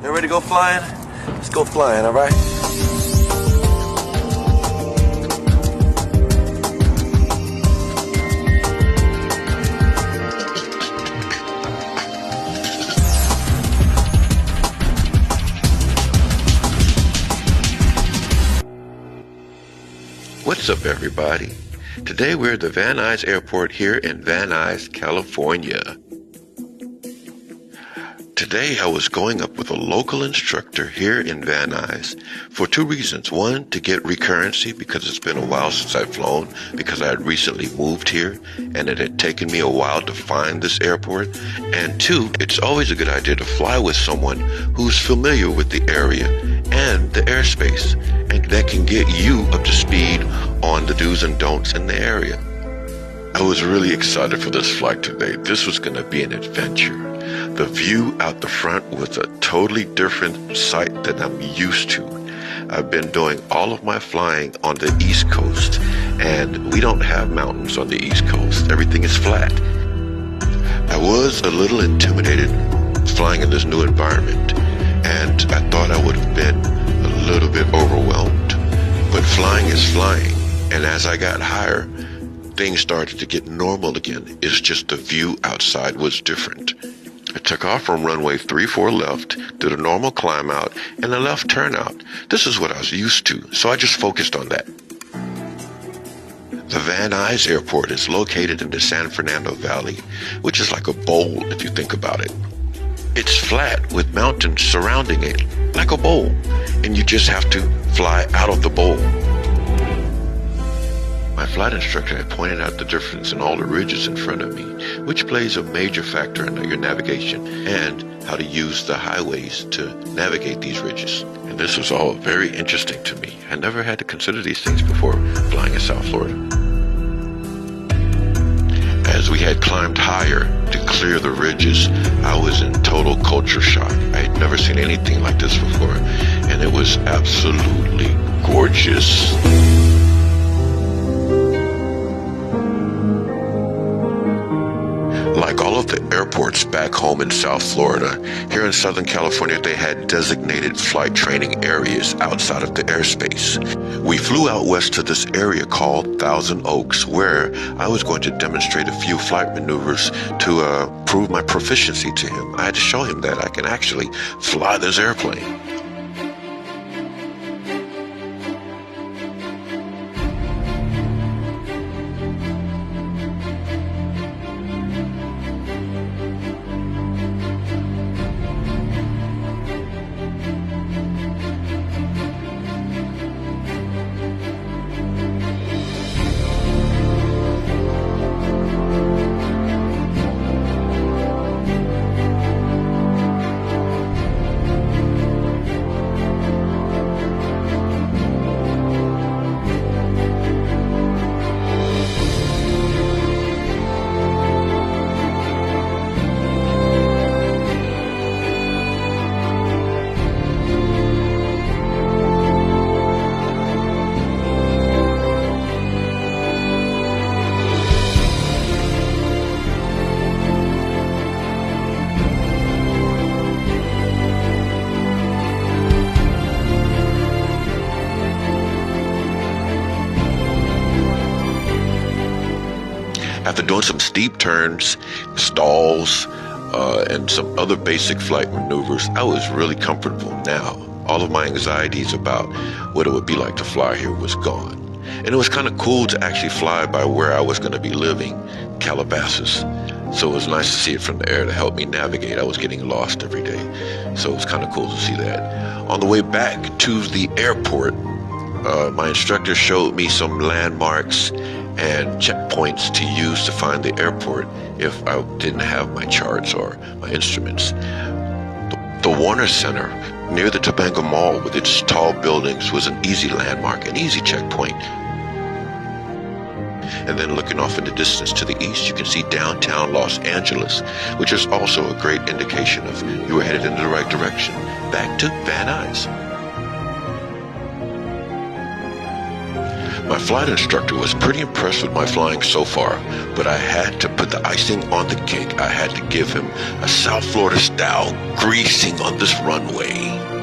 You ready to go flying? Let's go flying, all right? What's up, everybody? Today we're at the Van Nuys Airport here in Van Nuys, California. Today I was going up with a local instructor here in Van Nuys for two reasons. One, to get recurrency because it's been a while since I've flown, because I had recently moved here and it had taken me a while to find this airport. And two, it's always a good idea to fly with someone who's familiar with the area and the airspace, and that can get you up to speed on the do's and don'ts in the area. I was really excited for this flight today. This was going to be an adventure. The view out the front was a totally different sight than I'm used to. I've been doing all of my flying on the East Coast, and we don't have mountains on the East Coast. Everything is flat. I was a little intimidated flying in this new environment, and I thought I would have been a little bit overwhelmed. But flying is flying, and as I got higher, things started to get normal again. It's just the view outside was different. I took off from runway 34 left, did a normal climb out, and a left turn out. This is what I was used to, so I just focused on that. The Van Nuys Airport is located in the San Fernando Valley, which is like a bowl if you think about it. It's flat with mountains surrounding it, like a bowl, and you just have to fly out of the bowl. My flight instructor had pointed out the difference in all the ridges in front of me, which plays a major factor in your navigation and how to use the highways to navigate these ridges. And this was all very interesting to me. I never had to consider these things before flying in South Florida. As we had climbed higher to clear the ridges, I was in total culture shock. I had never seen anything like this before, and it was absolutely gorgeous. Like all of the airports back home in South Florida, here in Southern California, they had designated flight training areas outside of the airspace. We flew out west to this area called Thousand Oaks, where I was going to demonstrate a few flight maneuvers to prove my proficiency to him. I had to show him that I can actually fly this airplane. After doing some steep turns, stalls, and some other basic flight maneuvers, I was really comfortable now. All of my anxieties about what it would be like to fly here was gone. And it was kind of cool to actually fly by where I was going to be living, Calabasas. So it was nice to see it from the air to help me navigate. I was getting lost every day. So it was kind of cool to see that. On the way back to the airport, my instructor showed me some landmarks and checkpoints to use to find the airport if I didn't have my charts or my instruments. The Warner Center near the Topanga Mall with its tall buildings was an easy landmark, an easy checkpoint. And then looking off in the distance to the east, you can see downtown Los Angeles, which is also a great indication of you were headed in the right direction, back to Van Nuys. My flight instructor was pretty impressed with my flying so far, but I had to put the icing on the cake. I had to give him a South Florida style greasing on this runway.